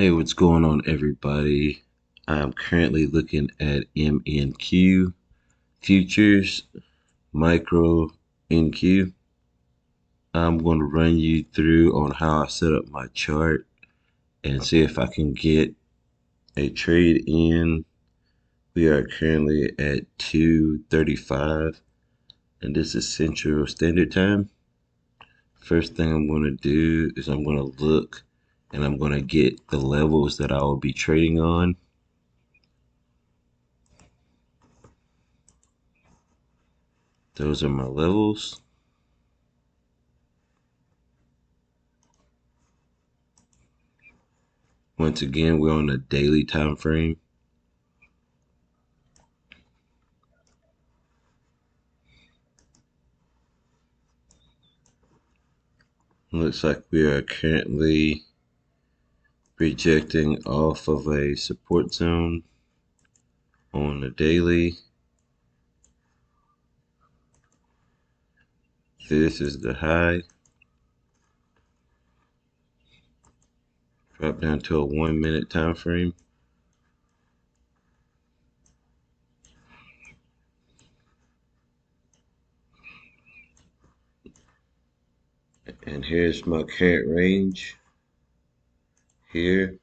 Hey, what's going on, everybody? I'm currently looking at MNQ futures, micro NQ. I'm going to run you through on how I set up my chart and see if I can get a trade in. We are currently at 2:35, and this is Central Standard Time. First thing I'm going to do is I'm going to look and I'm going to get the levels that I will be trading on. Those are my levels. Once again, we're on a daily time frame. Looks like we are currently rejecting off of a support zone on the daily. This is the high. Drop down to a 1 minute time frame. And here's my current range here.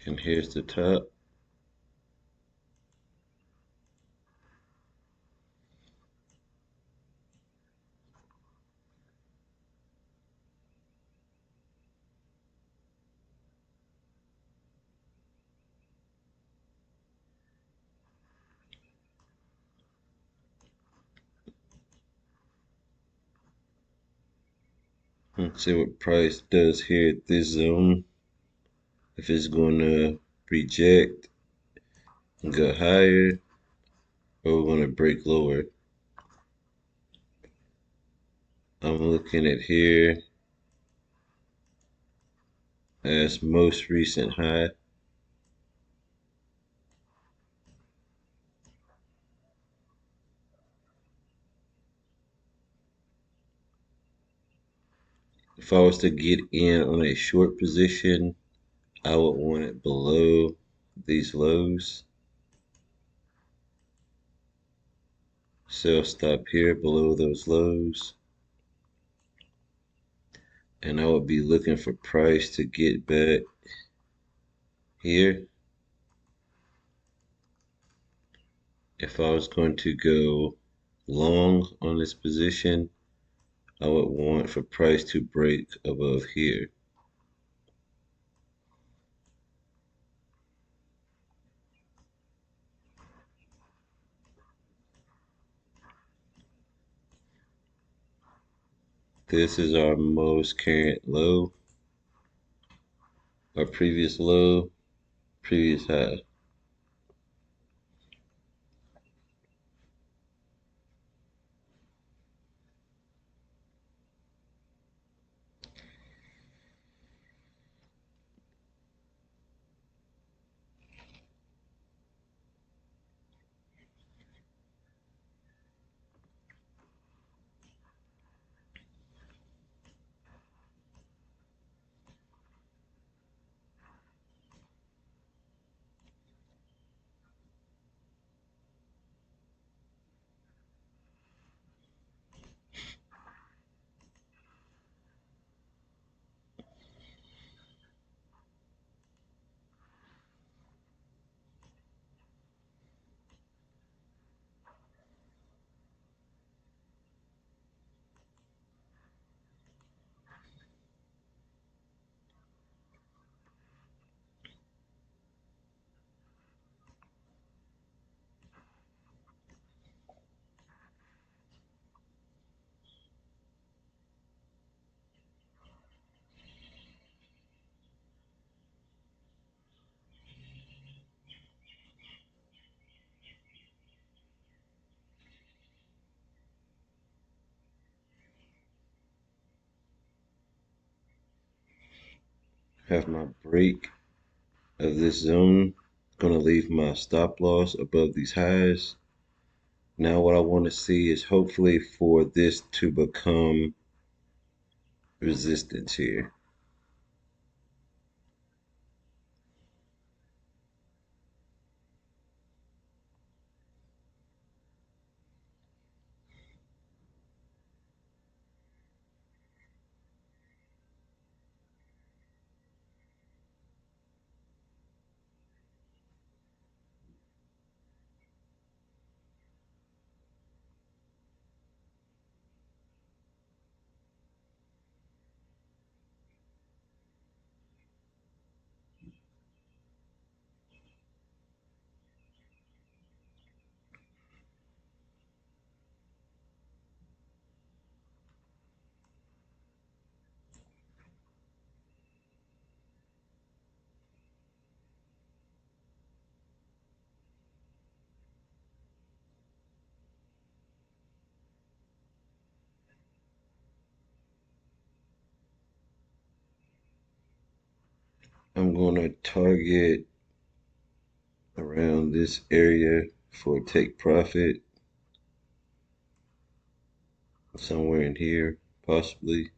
And here's the top. Let's see what price does here at this zone. If it's going to reject and go higher, or we're going to break lower. I'm looking at here as most recent high. If I was to get in on a short position, I would want it below these lows. Sell stop here below those lows. And I would be looking for price to get back here. If I was going to go long on this position, I would want for price to break above here. This is our most current low, our previous low, previous high. Have my break of this zone. Gonna leave my stop loss above these highs. Now what I want to see is hopefully for this to become resistance here. I'm going to target around this area for take profit, somewhere in here, possibly.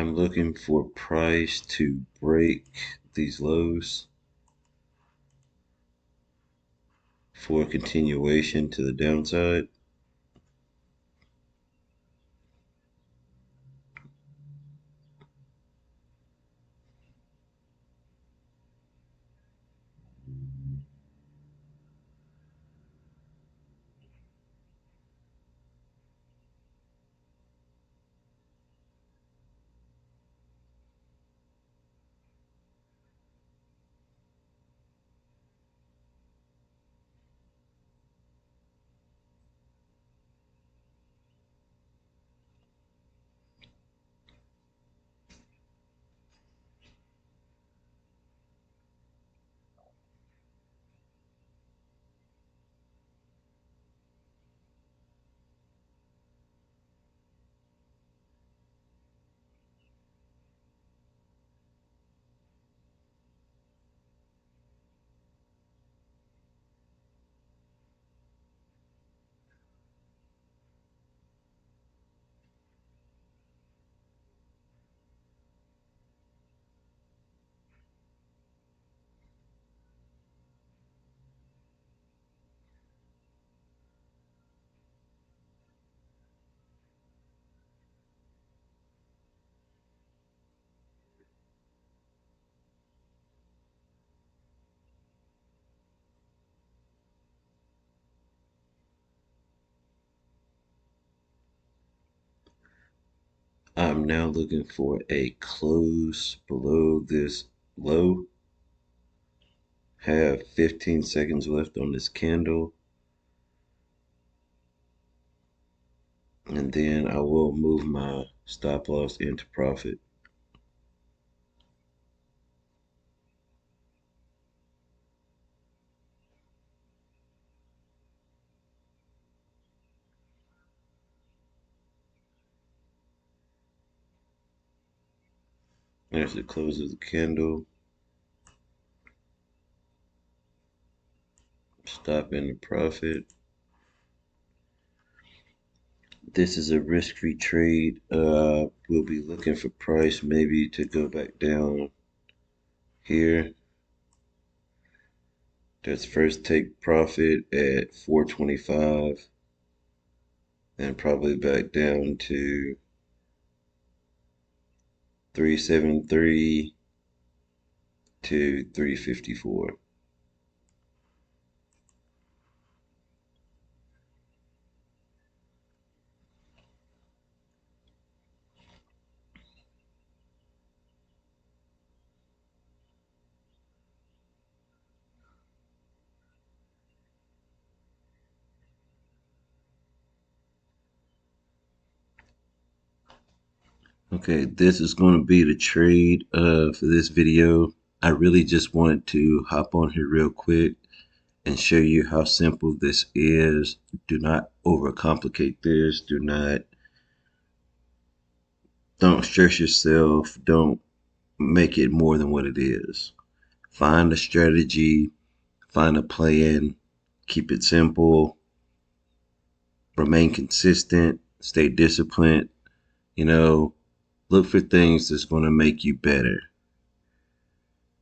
I'm looking for price to break these lows for continuation to the downside. I'm now looking for a close below this low. Have 15 seconds left on this candle, and then I will move my stop loss into profit. As it closes the candle, stop in the profit. This is a risk-free trade. We'll be looking for price maybe to go back down here. Let's first take profit at 425 and probably back down to 373 to 354. Okay, this is going to be the trade for this video. I really just wanted to hop on here real quick and show you how simple this is. Do not overcomplicate this. Don't stress yourself. Don't make it more than what it is. Find a strategy, find a plan, keep it simple, remain consistent, stay disciplined, you know, look for things that's going to make you better.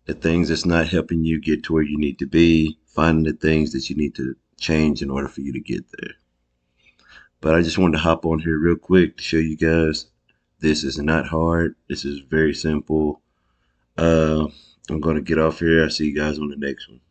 The things that's not helping you get to where you need to be, finding the things that you need to change in order for you to get there. But I just wanted to hop on here real quick to show you guys this is not hard. This is very simple. I'm going to get off here. I'll see you guys on the next one.